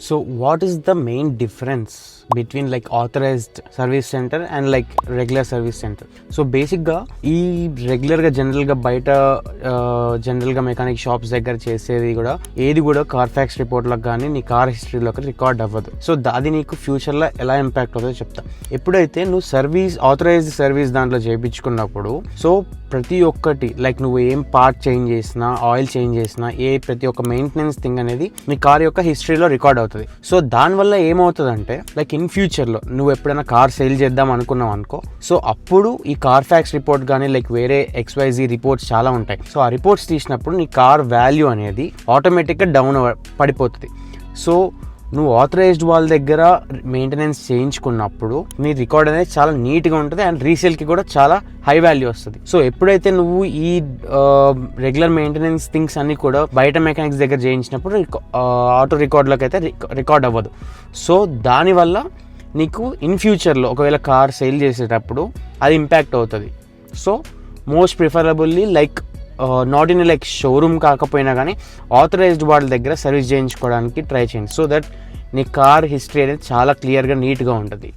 So what is the main difference between like authorised service centre and like regular service centre? So బేసిక్గా ఈ రెగ్యులర్గా జనరల్గా బయట జనరల్గా మెకానిక్ షాప్స్ దగ్గర చేసేది కూడా ఏది కూడా కార్ఫాక్స్ రిపోర్ట్లకు కానీ నీ కార్ హిస్టరీలోకి రికార్డ్ అవ్వదు. సో అది నీకు ఫ్యూచర్లో ఎలా ఇంపాక్ట్ అవుతుందో చెప్తా. ఎప్పుడైతే నువ్వు ఆథరైజ్డ్ సర్వీస్ దాంట్లో చేయించుకున్నప్పుడు సో ప్రతి ఒక్కటి లైక్ నువ్వు ఏం పార్ట్ చేంజ్ చేసినా, ఆయిల్ చేంజ్ చేసినా, ప్రతి ఒక్క మెయింటెనెన్స్ థింగ్ అనేది నీ కార్ యొక్క హిస్టరీలో రికార్డ్ అవుతుంది. సో దానివల్ల ఏమవుతుందంటే లైక్ ఇన్ ఫ్యూచర్లో నువ్వు ఎప్పుడైనా కార్ సేల్ చేద్దాం అనుకున్నావు అనుకో, సో అప్పుడు ఈ కార్ఫాక్స్ రిపోర్ట్ కానీ లైక్ వేరే XYZ రిపోర్ట్స్ చాలా ఉంటాయి. సో ఆ రిపోర్ట్స్ తీసినప్పుడు నీ కార్ వాల్యూ అనేది ఆటోమేటిక్గా డౌన్ పడిపోతుంది. సో నువ్వు ఆథరైజ్డ్ వాళ్ళ దగ్గర మెయింటెనెన్స్ చేయించుకున్నప్పుడు నీ రికార్డ్ అనేది చాలా నీట్గా ఉంటుంది అండ్ రీసేల్కి కూడా చాలా హై వాల్యూ వస్తుంది. సో ఎప్పుడైతే నువ్వు ఈ రెగ్యులర్ మెయింటెనెన్స్ థింగ్స్ అన్ని కూడా బయట మెకానిక్స్ దగ్గర చేయించినప్పుడు ఆటో రికార్డ్లోకి అయితే రికార్డ్ అవ్వదు. సో దానివల్ల నీకు ఇన్ ఫ్యూచర్లో ఒకవేళ కార్ సేల్ చేసేటప్పుడు అది ఇంపాక్ట్ అవుతుంది. So most preferably like not in like showroom కాకపోయినా కానీ ఆథరైజ్డ్ వాళ్ళ దగ్గర సర్వీస్ చేయించుకోవడానికి ట్రై చేయండి. సో దట్ నీ కార్ హిస్టరీ అనేది చాలా క్లియర్గా నీట్గా ఉంటుంది.